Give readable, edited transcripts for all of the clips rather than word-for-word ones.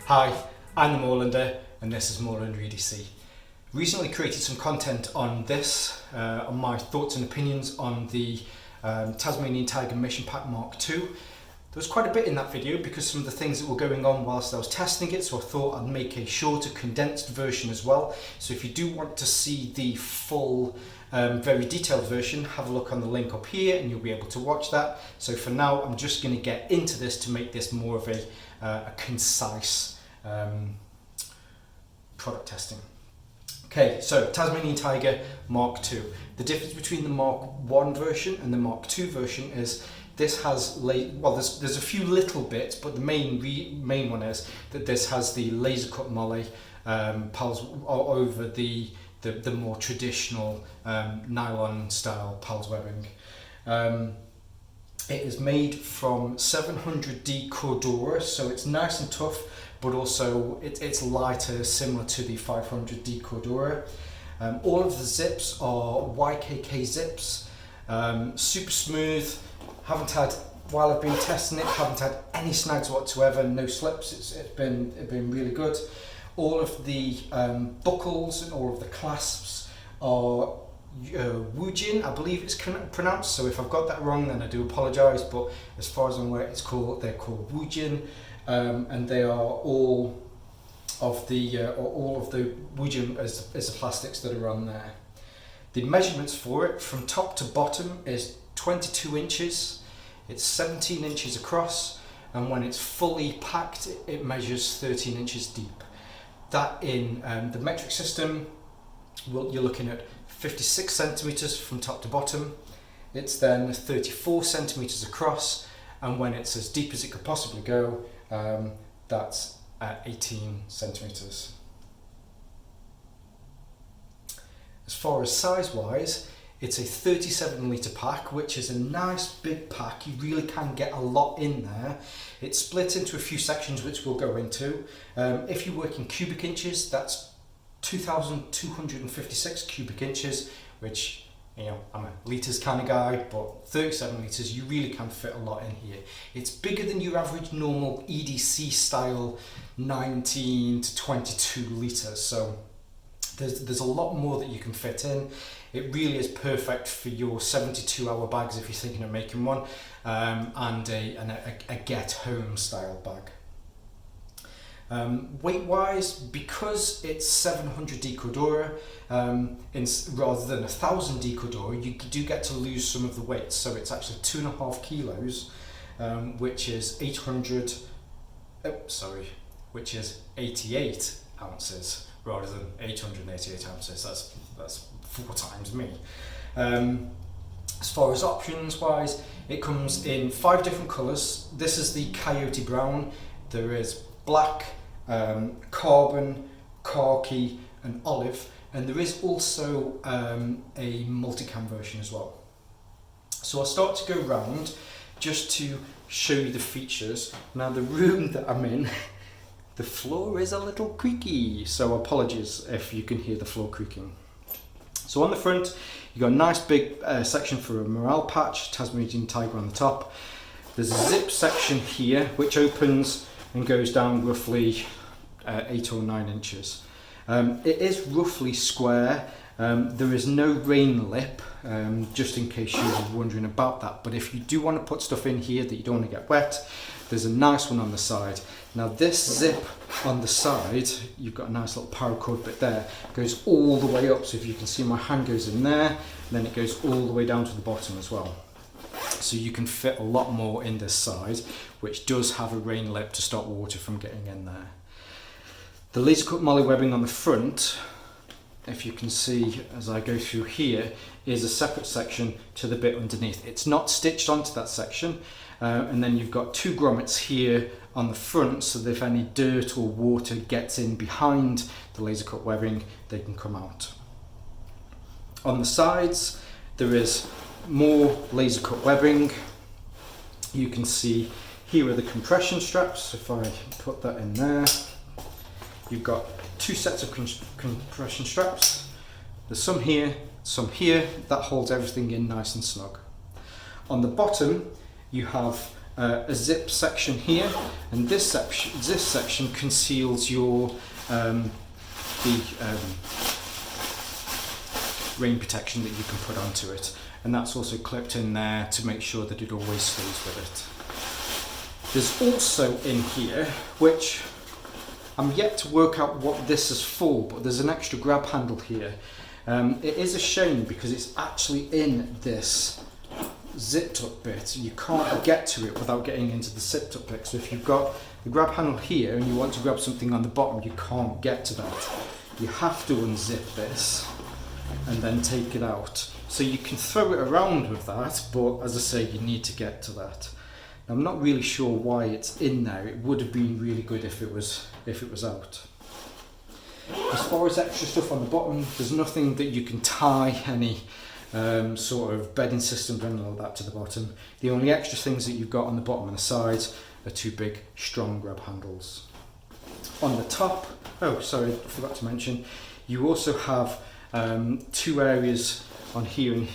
Hi, I'm the Moorlander and this is Moorlander EDC. Recently created some content on this, on my thoughts and opinions on the Tasmanian Tiger Mission Pack Mark II. There was quite a bit in that video because some of the things that were going on whilst I was testing it, so I thought I'd make a shorter condensed version as well. So if you do want to see the full very detailed version, have a look on the link up here and you'll be able to watch that. So for now I'm just going to get into this to make this more of a concise product testing. Okay, so Tasmanian Tiger Mark II. The difference between the Mark I version and the Mark II version is this has, there's a few little bits, but the main one is that this has the laser cut molle pals over the more traditional nylon style pals webbing. It is made from 700D Cordura, so it's nice and tough, but also it's lighter, similar to the 500D Cordura. All of the zips are YKK zips, super smooth. While I've been testing it, haven't had any snags whatsoever, no slips. It's been really good. All of the buckles and all of the clasps are Woojin, I believe it's pronounced, so if I've got that wrong then I do apologise, but as far as I'm aware they're called Woojin, and they are all of the Woojin as the plastics that are on there. The measurements for it from top to bottom is 22 inches, it's 17 inches across, and when it's fully packed it measures 13 inches deep. That in the metric system, you're looking at 56 centimeters from top to bottom. It's then 34 centimeters across, and when it's as deep as it could possibly go, that's at 18 centimeters. As far as size wise, it's a 37 litre pack, which is a nice big pack. You really can get a lot in there. It's split into a few sections which we'll go into. If you work in cubic inches, that's 2,256 cubic inches, which, you know, I'm a litres kind of guy, but 37 litres, you really can fit a lot in here. It's bigger than your average normal EDC style 19 to 22 litres, so there's a lot more that you can fit in. It really is perfect for your 72-hour bags if you're thinking of making one, and a get home style bag. Weight wise, because it's 700D Cordura rather than 1000D Cordura, you do get to lose some of the weight, so it's actually 2.5 kilos, which is 88 ounces rather than 888 ounces. That's 4 times me. As far as options wise, it comes in 5 different colours. This is the Coyote Brown. There is black, carbon, khaki and olive, and there is also a multicam version as well. So I'll start to go round just to show you the features. Now the room that I'm in, the floor is a little creaky, so apologies if you can hear the floor creaking. So on the front you've got a nice big section for a morale patch, Tasmanian Tiger on the top. There's a zip section here which opens and goes down roughly 8 or 9 inches. It is roughly square. There is no rain lip, just in case you were wondering about that, but if you do want to put stuff in here that you don't want to get wet, there's a nice one on the side. Now this zip on the side, you've got a nice little paracord bit there, goes all the way up, so if you can see my hand goes in there, and then it goes all the way down to the bottom as well. So you can fit a lot more in this side, which does have a rain lip to stop water from getting in there. The laser cut molle webbing on the front, if you can see as I go through here, is a separate section to the bit underneath. It's not stitched onto that section, and then you've got 2 grommets here on the front, so that if any dirt or water gets in behind the laser cut webbing, they can come out. On the sides there is more laser cut webbing. You can see here are the compression straps. If I put that in there, you've got 2 sets of compression straps. There's some here, some here. That holds everything in nice and snug. On the bottom you have a zip section here, and this section conceals your rain protection that you can put onto it, and that's also clipped in there to make sure that it always stays with it. There's also in here, which I'm yet to work out what this is for, but there's an extra grab handle here. It is a shame because it's actually in this zipped up bit. You can't get to it without getting into the zipped up bit. So if you've got the grab handle here and you want to grab something on the bottom, you can't get to that. You have to unzip this and then take it out. So you can throw it around with that, but as I say, you need to get to that. Now, I'm not really sure why it's in there. It would have been really good if it was out. As far as extra stuff on the bottom, there's nothing that you can tie any sort of bedding systems and all that to the bottom. The only extra things that you've got on the bottom and the sides are two big strong grab handles. On the top, oh sorry, I forgot to mention, you also have two areas on here and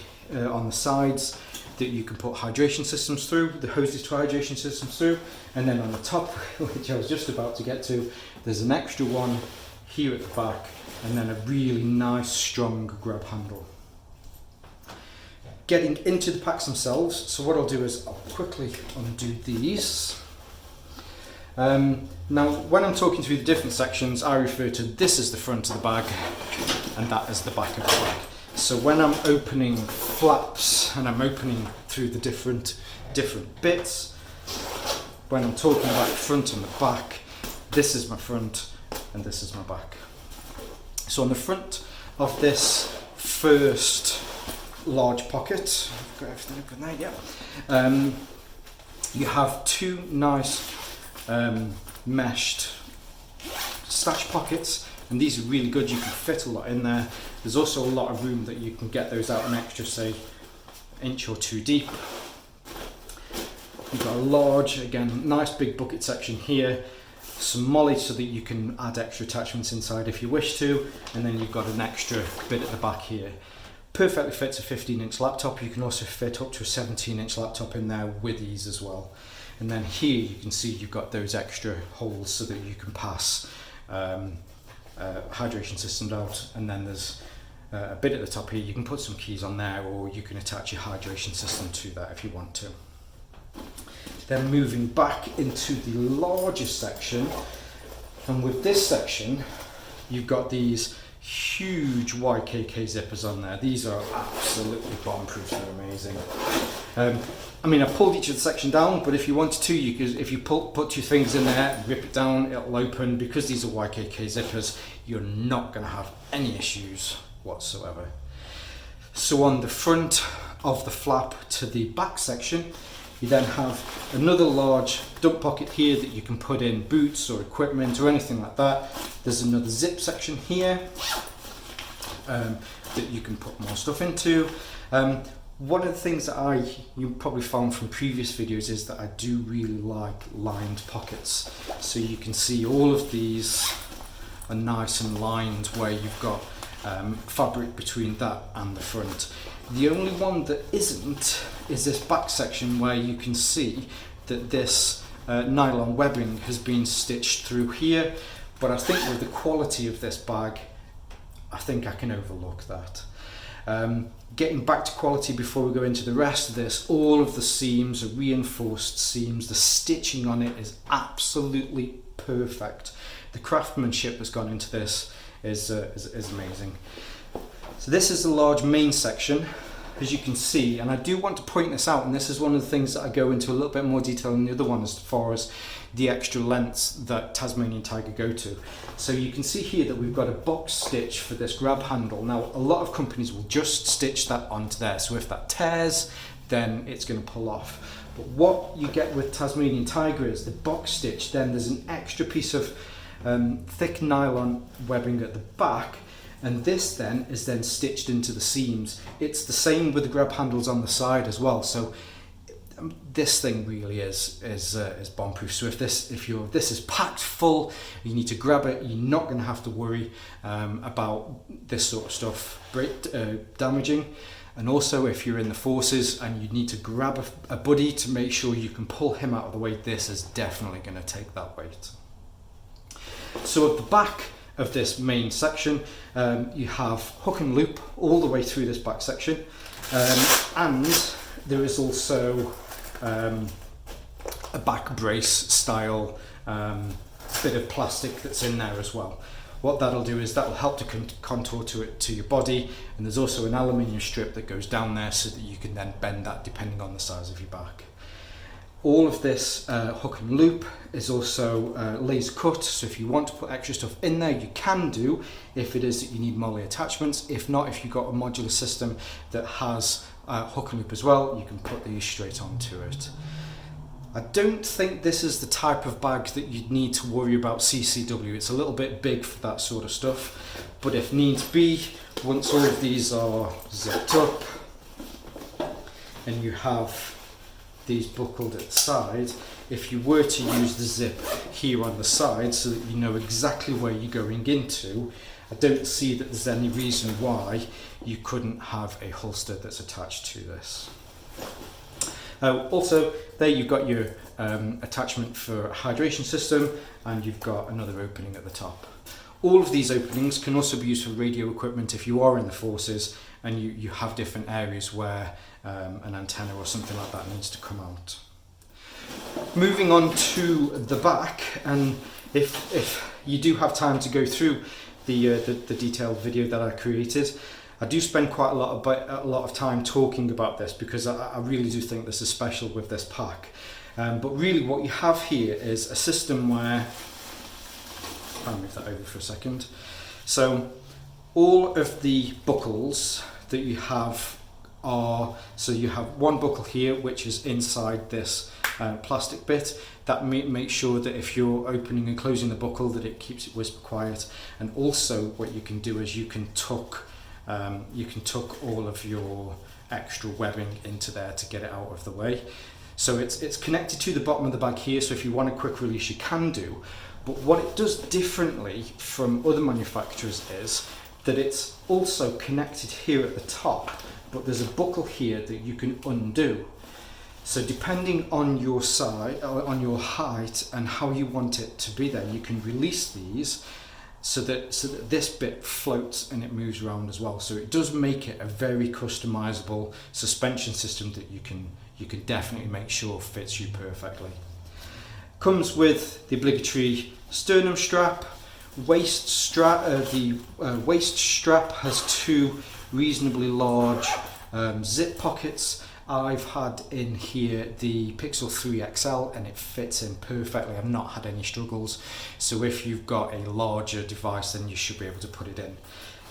on the sides that you can put hydration systems through, the hoses to hydration systems through, and then on the top, which I was just about to get to, there's an extra one here at the back, and then a really nice strong grab handle. Getting into the packs themselves, so what I'll do is I'll quickly undo these. Now when I'm talking through the different sections, I refer to this as the front of the bag and that is the back of the bag. So when I'm opening flaps and I'm opening through the different bits, when I'm talking about the front and the back, this is my front and this is my back. So on the front of this first large pocket, I've got everything up in there, yeah. You have two nice meshed stash pockets, and these are really good. You can fit a lot in there. There's also a lot of room that you can get those out an extra, say, inch or two deep. You've got a large, again, nice big bucket section here, some molly so that you can add extra attachments inside if you wish to, and then you've got an extra bit at the back here. Perfectly fits a 15-inch laptop. You can also fit up to a 17-inch laptop in there with ease as well. And then here you can see you've got those extra holes so that you can pass hydration systems out, and then there's a bit at the top here. You can put some keys on there, or you can attach your hydration system to that if you want to. Then moving back into the larger section, and with this section you've got these huge YKK zippers on there. These are absolutely bomb-proof, they're amazing. I mean, I pulled each of the section down, but if you wanted to, you could, if you put two fingers in there, rip it down, it'll open. Because these are YKK zippers, you're not going to have any issues whatsoever. So on the front of the flap to the back section, you then have another large dump pocket here that you can put in boots or equipment or anything like that. There's another zip section here that you can put more stuff into. One of the things that you probably found from previous videos is that I do really like lined pockets. So you can see all of these are nice and lined where you've got fabric between that and the front. The only one that isn't is this back section where you can see that this nylon webbing has been stitched through here, but I think with the quality of this bag, I think I can overlook that. Getting back to quality before we go into the rest of this, all of the seams are reinforced seams. The stitching on it is absolutely perfect. The craftsmanship that's gone into this is amazing. So this is the large main section, as you can see, and I do want to point this out, and this is one of the things that I go into a little bit more detail than the other one as far as the extra lengths that Tasmanian Tiger go to. So you can see here that we've got a box stitch for this grab handle. Now a lot of companies will just stitch that onto there, so if that tears, then it's going to pull off. But what you get with Tasmanian Tiger is the box stitch, then there's an extra piece of thick nylon webbing at the back, and this then is then stitched into the seams. It's the same with the grab handles on the side as well. So this thing really is bomb-proof. So if this is packed full, you need to grab it. You're not going to have to worry about this sort of stuff damaging. And also if you're in the forces and you need to grab a buddy to make sure you can pull him out of the way, this is definitely going to take that weight. So at the back of this main section, you have hook and loop all the way through this back section, and there is also a back brace style bit of plastic that's in there as well. What that'll do is that'll help to contour to your body, and there's also an aluminium strip that goes down there so that you can then bend that depending on the size of your back. All of this hook and loop is also laser cut, so if you want to put extra stuff in there, you can do, if it is that you need molly attachments. If not, if you've got a modular system that has hook and loop as well, you can put these straight onto it. I don't think this is the type of bag that you'd need to worry about CCW. It's a little bit big for that sort of stuff, but if needs be, once all of these are zipped up and you have these buckled at the side, if you were to use the zip here on the side so that you know exactly where you're going into, I don't see that there's any reason why you couldn't have a holster that's attached to this. Also, there you've got your attachment for a hydration system, and you've got another opening at the top. All of these openings can also be used for radio equipment if you are in the forces and you have different areas where an antenna or something like that needs to come out. Moving on to the back, and if you do have time to go through the detailed video that I created, I do spend quite a lot of time talking about this because I really do think this is special with this pack. But really what you have here is a system where, I'll move that over for a second. So all of the buckles that you have are, so you have one buckle here which is inside this plastic bit that makes sure that if you're opening and closing the buckle that it keeps it whisper quiet. And also what you can do is you can tuck all of your extra webbing into there to get it out of the way. So it's connected to the bottom of the bag here, so if you want a quick release you can do. But what it does differently from other manufacturers is that it's also connected here at the top, but there's a buckle here that you can undo. So depending on your size, on your height and how you want it to be there, you can release these so that this bit floats and it moves around as well. So it does make it a very customizable suspension system that you can definitely make sure fits you perfectly. Comes with the obligatory sternum strap, waist strap. The waist strap has two reasonably large zip pockets. I've had in here the Pixel 3 XL and it fits in perfectly. I've not had any struggles. So if you've got a larger device, then you should be able to put it in.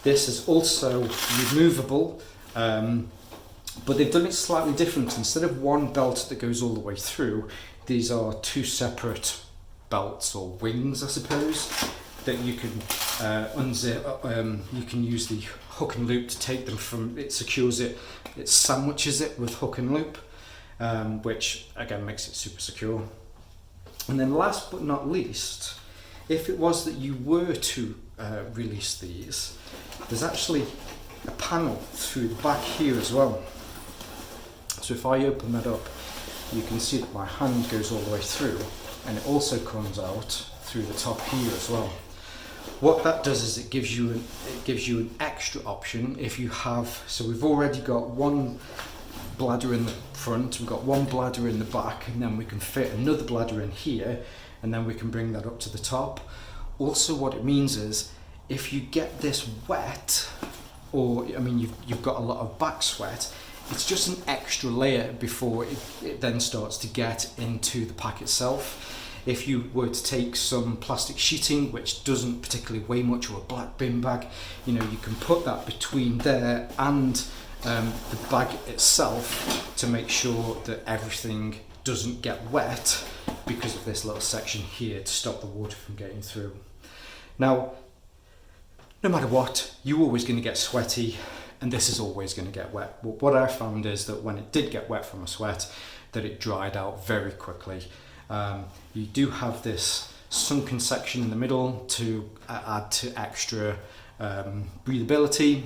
This is also removable, but they've done it slightly different. Instead of one belt that goes all the way through, these are two separate belts or wings, I suppose, that you can unzip. You can use the hook and loop to take them from, it secures it, it sandwiches it with hook and loop, which again makes it super secure. And then last but not least, if it was that you were to release these, there's actually a panel through the back here as well. So if I open that up, you can see that my hand goes all the way through, and it also comes out through the top here as well. What that does is it gives you an extra option if you have, so we've already got one bladder in the front, we've got one bladder in the back, and then we can fit another bladder in here, and then we can bring that up to the top. Also what it means is if you get this wet, or I mean you've got a lot of back sweat, it's just an extra layer before it then starts to get into the pack itself. If you were to take some plastic sheeting, which doesn't particularly weigh much, or a black bin bag, you know, you can put that between there and the bag itself to make sure that everything doesn't get wet because of this little section here to stop the water from getting through. Now, no matter what, you're always going to get sweaty, and this is always going to get wet. But what I found is that when it did get wet from a sweat, that it dried out very quickly. You do have this sunken section in the middle to add to extra breathability.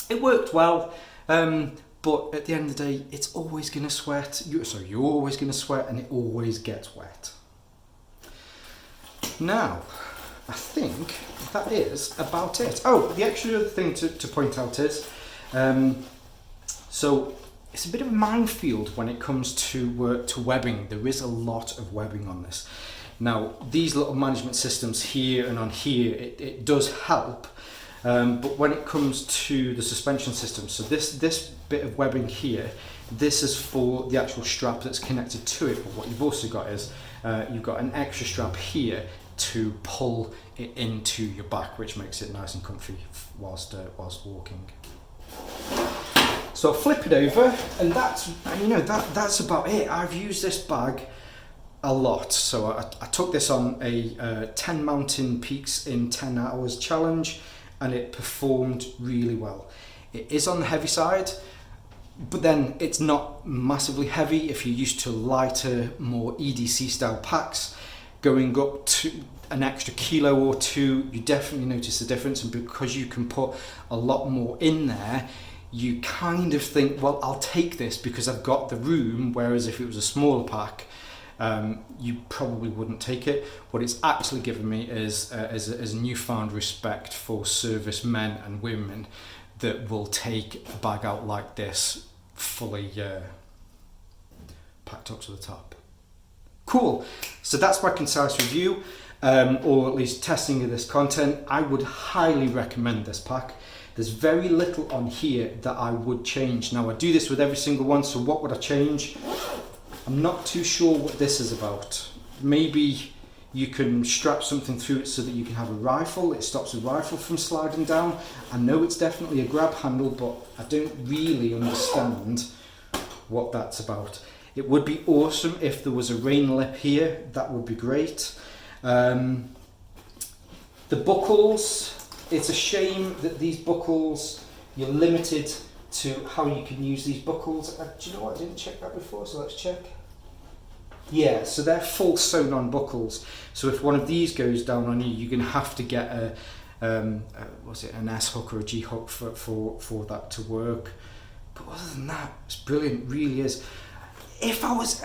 It worked well. But at the end of the day, it's always going to sweat. You're always going to sweat, and it always gets wet. Now, I think that is about it. Oh, the extra other thing to point out is, so it's a bit of a minefield when it comes to webbing. There is a lot of webbing on this. Now, these little management systems here and on here, it does help. But when it comes to the suspension system, so this bit of webbing here, this is for the actual strap that's connected to it. But what you've also got is you've got an extra strap here to pull it into your back, which makes it nice and comfy whilst walking. So I'll flip it over, and that's about it. I've used this bag a lot. So I took this on a 10 mountain peaks in 10 hours challenge, and it performed really well. It is on the heavy side, but then it's not massively heavy. If you're used to lighter, more EDC style packs, going up to an extra kilo or two, you definitely notice the difference. And because you can put a lot more in there, you kind of think, well, I'll take this because I've got the room, whereas if it was a smaller pack, you probably wouldn't take it. What it's actually given me is a newfound respect for service men and women that will take a bag out like this, fully packed up to the top. Cool. So that's my concise review, or at least testing of this content. I would highly recommend this pack. There's very little on here that I would change. Now, I do this with every single one, so what would I change? I'm not too sure what this is about. Maybe you can strap something through it so that you can have a rifle. It stops a rifle from sliding down. I know it's definitely a grab handle, but I don't really understand what that's about. It would be awesome if there was a rain lip here. That would be great. The buckles, it's a shame that these buckles, you're limited to how you can use these buckles. Do you know what? I didn't check that before, so let's check. Yeah, so they're full sewn on buckles. So if one of these goes down on you, you're going to have to get an S hook or a G hook for that to work. But other than that, it's brilliant, really is. If I was,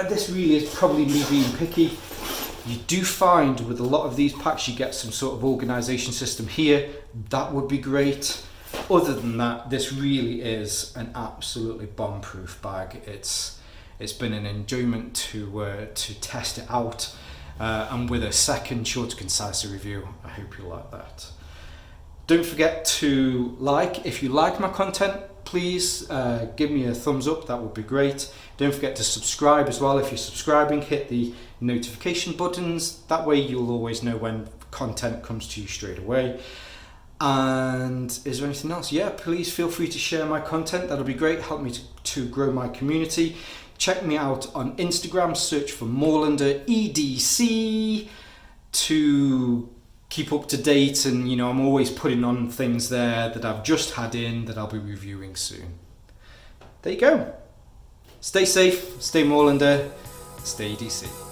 this really is probably me being picky. You do find with a lot of these packs, you get some sort of organisation system here. That would be great. Other than that, this really is an absolutely bomb-proof bag. It's been an enjoyment to test it out, and with a second short, concise review, I hope you like that. Don't forget to like. If you like my content, please give me a thumbs up. That would be great. Don't forget to subscribe as well. If you're subscribing, hit the notification buttons. That way you'll always know when content comes to you straight away. And is there anything else? Yeah, please feel free to share my content. That'll be great. Help me to grow my community. Check me out on Instagram. Search for Moorlander EDC to keep up to date. And I'm always putting on things there that I've just had in that I'll be reviewing soon. There you go. Stay safe, stay Moorlander, stay EDC.